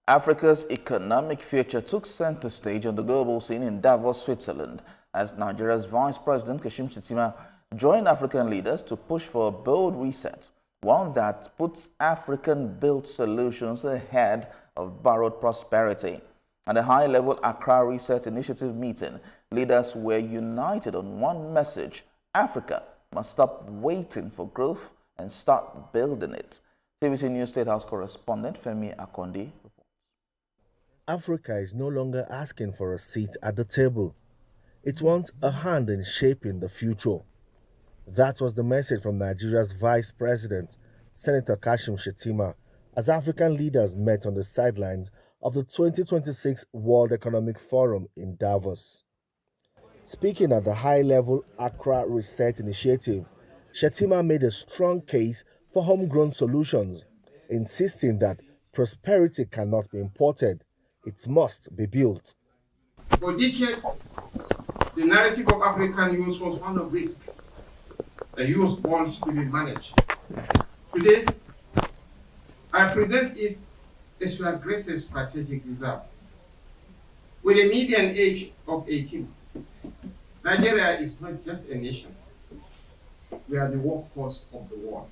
Africa's economic future took center stage on the global scene in Davos, Switzerland, as Nigeria's Vice President Kashim Shettima joined African leaders to push for a bold reset, one that puts African-built solutions ahead of borrowed prosperity. At the high-level Accra Reset Initiative meeting, leaders were united on one message: Africa must stop waiting for growth and start building it. TVC News State House correspondent Femi Akondi reports. Africa is no longer asking for a seat at the table. It wants a hand in shaping the future. That was the message from Nigeria's Vice President, Senator Kashim Shettima, as African leaders met on the sidelines of the 2026 World Economic Forum in Davos. Speaking at the high-level Accra Reset Initiative, Shettima made a strong case for homegrown solutions, insisting that prosperity cannot be imported. It must be built. For decades, the narrative of African youth was one of risk. The youth want to be managed. Today, I present it as our greatest strategic reserve. With a median age of 18, Nigeria is not just a nation. We are the workforce of the world.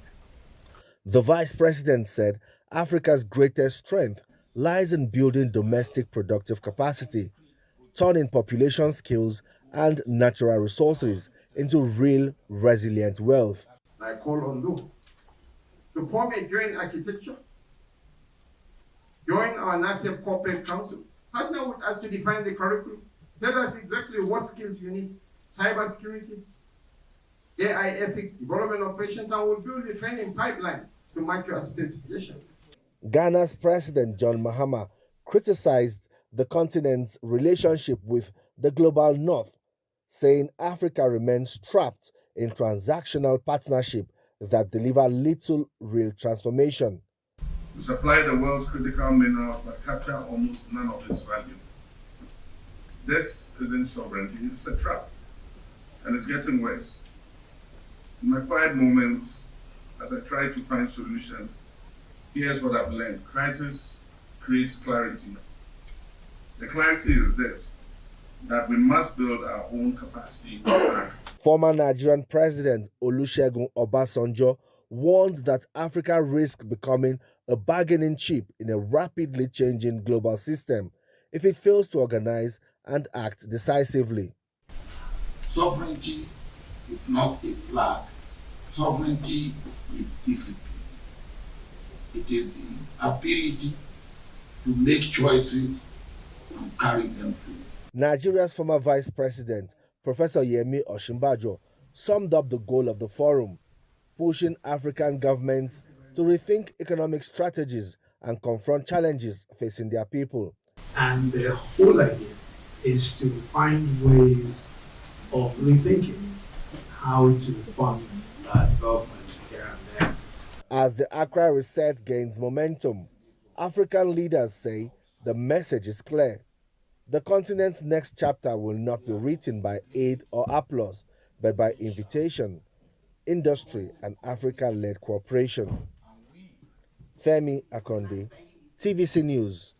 The Vice President said Africa's greatest strength lies in building domestic productive capacity, turning population skills and natural resources into real, resilient wealth. I call on you to form a joint architecture, join our native corporate council, partner with us to define the curriculum, tell us exactly what skills you need: cybersecurity, AI ethics, development operations, and we'll build a training pipeline to match your specification. Ghana's President John Mahama criticized the continent's relationship with the global north, saying Africa remains trapped in transactional partnership that deliver little real transformation. We supply the world's critical minerals but capture almost none of its value. This isn't sovereignty, it's a trap, and it's getting worse. In my quiet moments, as I try to find solutions, here's what I've learned. Crisis creates clarity. The clarity is this: that we must build our own capacity to act. Former Nigerian President Olusegun Obasanjo warned that Africa risks becoming a bargaining chip in a rapidly changing global system if it fails to organize and act decisively. Sovereignty is not a flag. Sovereignty is discipline. It is the ability to make choices and carry them through. Nigeria's former Vice President, Professor Yemi Osinbajo, summed up the goal of the forum: pushing African governments to rethink economic strategies and confront challenges facing their people. And the whole idea is to find ways of rethinking how to fund development here and there. As the Accra Reset gains momentum, African leaders say the message is clear. The continent's next chapter will not be written by aid or applause, but by invitation, industry, and Africa-led cooperation. Femi Akondi, TVC News.